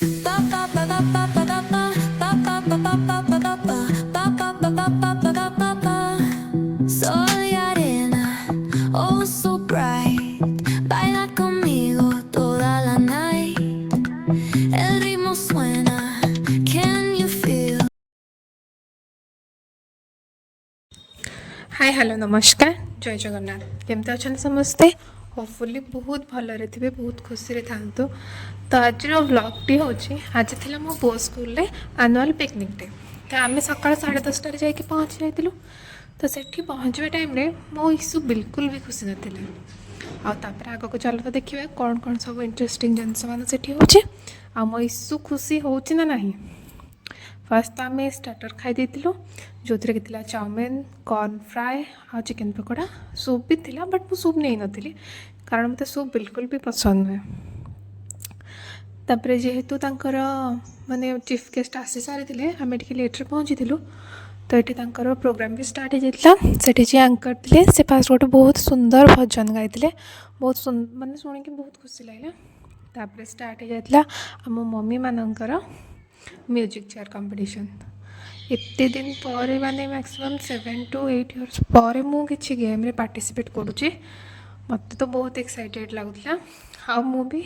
Soy arena, oh so bright. Baila conmigo toda la night. El ritmo suena, can you feel? Hi hello नमस्कार जय जगन्नाथ केमती अच्छा समस्ते hopefully बहुत भलरे थे बहुत खुशी रे थांतु तो आज व्लॉगटी हूँ आज थी मो पो स्कूल आनुआल पिकनिक डे तो आम सका 10:30 जाकि पहुँची जाइलु तो सेठी पहुँचवा टाइम मो इशू बिल्कुल भी खुशी नथिले आउे आगक चल तो देखिए कौन कौन सब इंटरेस्टिंग जिनस मान से हो मो इशू खुशी होची ना नहीं। फास्ट तो आम स्टार्टर खाई जो थे कि चाउमिन कॉर्न फ्राए आ चिकेन पकोड़ा सूप भी थिला बट मु सूप नहीं नथी कारण मत सूप बिल्कुल भी पसंद नुहे। तापर जेहेतु तांकर माने चीफ गेस्ट आसी सारी आम लेट्रे पहुँची तो ये प्रोग्राम भी स्टार्ट हो जाता से जी एंकर थे से फास्ट गोटे बहुत सुंदर भजन गाई बहुत माने शुणी बहुत खुशी लगे तापर स्टार्ट हो जाता आम मम्मी मानकर म्यूजिक चेयर कंपटीशन एते दिन पर माने मैक्सिमम 7 to 8 इयर्स पर मुझे गेम रे पार्टिसिपेट करुँचे मत तो बहुत एक्साइटेड लगुला मु भी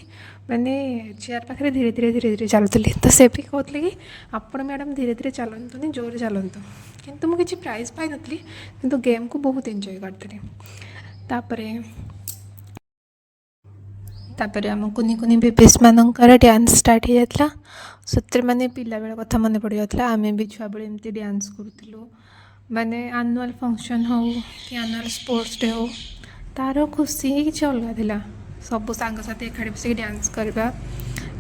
माने चेयर पाखे धीरे धीरे धीरे धीरे चलुली तो से भी कहते कि आपण मैडम धीरे धीरे चलतुनि जोर चलतु किंतु मुझे किसी प्राइज पाई नी किंतु गेम को बहुत एंजॉय करती तापर आम कुनि कुनि बेबीज मानकर डांस स्टार्ट हो जाता से मैंने पिला बेला कथा मन पड़ जाता आम भी छुआ बेले एमती डांस करूँ माने आनुआल फंक्शन हो कि आनुआल स्पोर्ट्स डे हो तार खुशी ही किसी अलग था सब सांगसाथी एखादी बस डांस करवा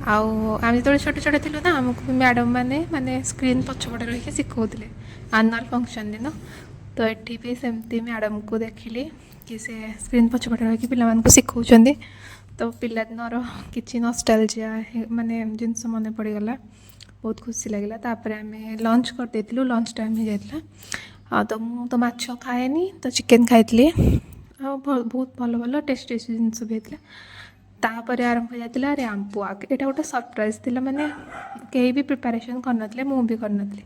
आम जो छोटे छोटे थी ना आमको भी मैडम मैंने माने स्क्रीन पछपटे रही शिखौले आनुआल फंक्शन दिन तो ये भी सेमती मैडम को देखिली कि से स्क्रीन पछपटे रही पिला शिखौं तो पिलादिनर किसी नस्टालजिया माने जिनस मन पड़गला बहुत खुशी लगे तापर आम लंच करदे लंच टाइम हो जाता तो मु तो माछ खाएनी तो चिकेन खाई बहुत भल भल टेस्टी जिनस भी होता तापर आरंभ हो जाता रैंप वॉक यहाँ गोटे सरप्राइज थी माने कहीं भी प्रिपेरेसन करन मु भी करन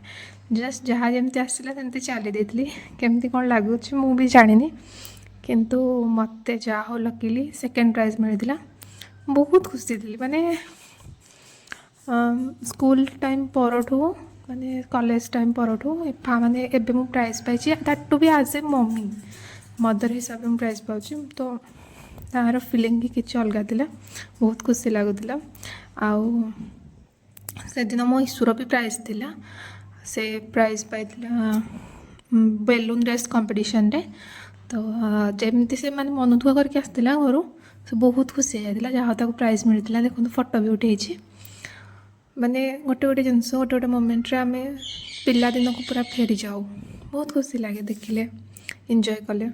जस्ट जहाँ जमी आसला सेमती चली केमती कौन लगुच मु भी जानी किंतु मत जा हो लकीली सेकेंड प्राइज मिलता बहुत खुशी थी माने स्कूल टाइम परठू माने कॉलेज टाइम परठू माने एबे मु प्राइज पाई that to be as a mummy mother हिसाब से प्राइज पाऊँ तो तार फिलिंग ही किसी अलग था बहुत खुशी लगुला से दिन मो ईश्वर भी प्राइज थिला से प्राइज पाई बेलून रेस कंपटीशन रे तो जमती से मैंने मन दुख करके आसला घर से बहुत खुशी हो जाता जहाँ तक प्राइज मिलता देखो फोटो भी उठे माने गोटे गोटे जिनस गोटे गोटे मोमेंट आम पिलादिन को पूरा फेरी जाऊ बहुत खुशी लगे देखिले एंजॉय कले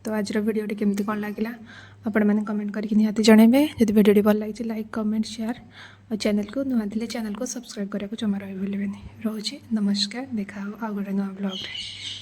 तो आज वीडियो केमती कौन लगे आपण मैंने कमेंट करके निहाती जनइबे जब वीडियो भल लगी लाइक कमेंट शेयर और चैनल को नुआ थे चैनल को सब्सक्राइब करने को जमा रही भूलें रोचे नमस्कार देखा आ गोटे नुआ ब्लॉग रे।